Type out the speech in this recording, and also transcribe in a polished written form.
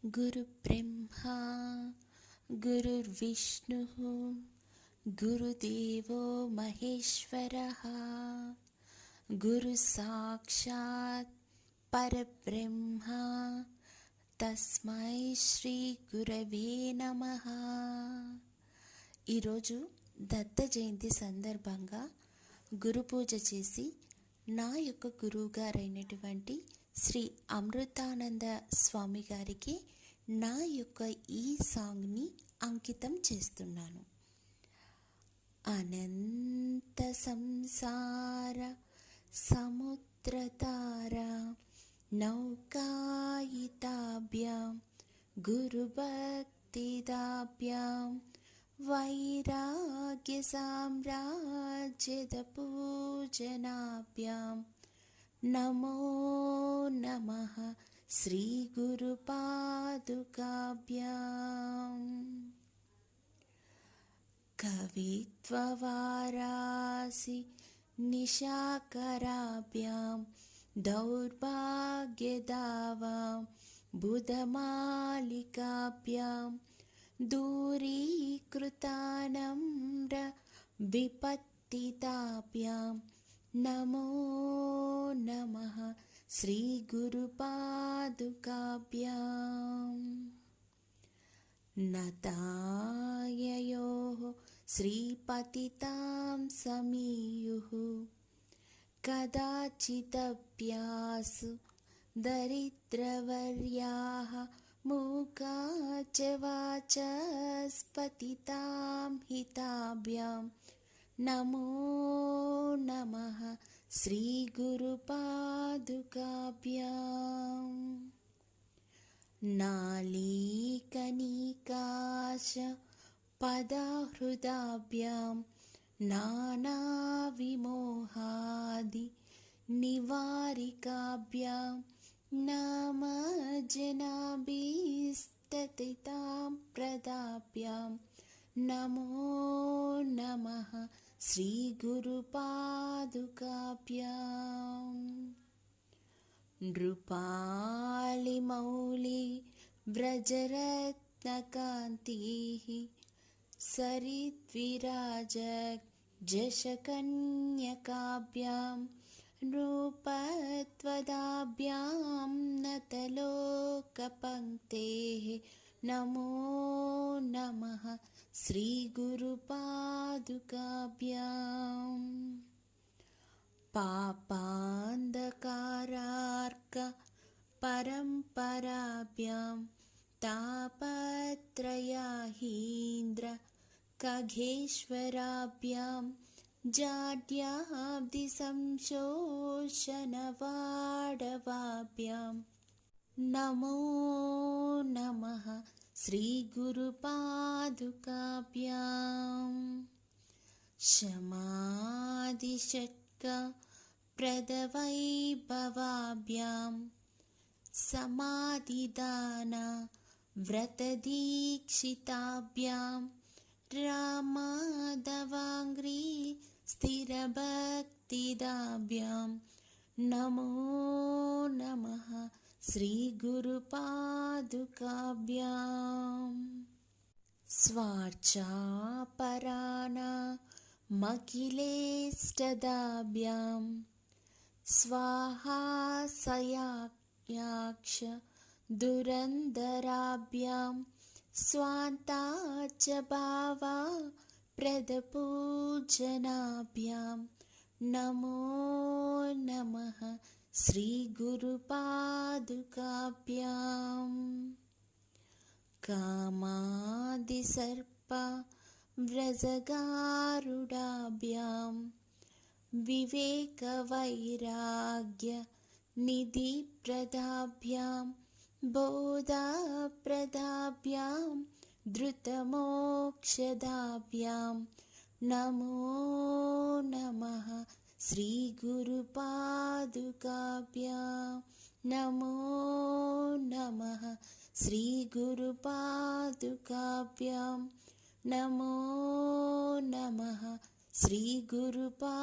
गुरुब्रह्मा गुरुर्विष्णुः गुरुदेवो महेश्वरः गुरुसाक्षात् परब्रह्मा తస్మై శ్రీ గురవే నమః. ఈరోజు దత్త జయంతి సందర్భంగా గురు పూజ చేసి నా యొక్క గురువుగారైనటువంటి శ్రీ అమృతానంద స్వామి గారికి నా యొక్క ఈ సాంగ్ని అంకితం చేస్తున్నాను. అనంత సంసార సముద్రతార నౌకాయితాభ్యాం గురుభక్తిదాభ్యాం వైరాగ్య సామ్రాజ్యద పూజనాభ్యాం నమో నమః శ్రీ గురుపాదుకాభ్యాం. కవిత్వవారాసి నిశాకరాభ్యాం దౌర్భాగ్యదావాం బుధమాలికాభ్యాం దూరీకృతానమ్ర విపత్తితాభ్యాం నమో నమః శ్రీ గురుపాదుకాభ్యాం. నతాయయోః శ్రీపతితాం సమీయుః కదాచిదప్యాసు దరిద్రవర్యాః మూకాచ వాచస్పతితాం హితాభ్యాం నమో నమః శ్రీ గురుపాదుకాభ్యాం. నాళీకనికాశ పదహృదాభ్యాం నానావిమోహాది నివారికాభ్యాం నామజనాభీష్టతితాం ప్రదాభ్యాం నమో నమః శ్రీ గురుపాదుకాభ్యాం. నృపాలిమౌళి వ్రజరత్నకాంతిః సరిద్విరాజశకన్యకాభ్యాం నృపత్వదాభ్యాం నతలోకపంక్తేః నమో నమః శ్రీ గురుపాదుకాభ్యాం. పాపాంధకారార్క పరంపరాభ్యాం తాపత్రయాహీంద్ర ఖగేశ్వరాభ్యాం జాడ్యాబ్ది సంశోషణవాడవాభ్యాం నమో నమః శ్రీ గురుపాదుకాభ్యాం. శమాదిషట్క ప్రదవైభవాభ్యాం సమాధిదాన వ్రతదీక్షితాభ్యాం రామాదవాంగ్రీ స్థిరభక్తిదాభ్యాం నమో నమః శ్రీ గురుపాదుకాభ్యాం. స్వార్చాపరాణమఖిలేష్టదాభ్యాం స్వాహాసయాక్ష దురంధరాభ్యాం స్వాంతాచ భావా ప్రదపూజనాభ్యాం నమో నమః శ్రీ గురుపాదుకాభ్యాం. కామాదిసర్ప వ్రజగారుడాభ్యాం వివేకవైరాగ్య నిధిప్రదాభ్యాం బోధప్రదాభ్యాం ధృతమోక్షదాభ్యాం నమో నమః శ్రీ గురుపాదుకాభ్యాం నమో నమః శ్రీ గురుపాదుకాభ్యాం నమో నమః శ్రీ గురుపాదుకాభ్యాం.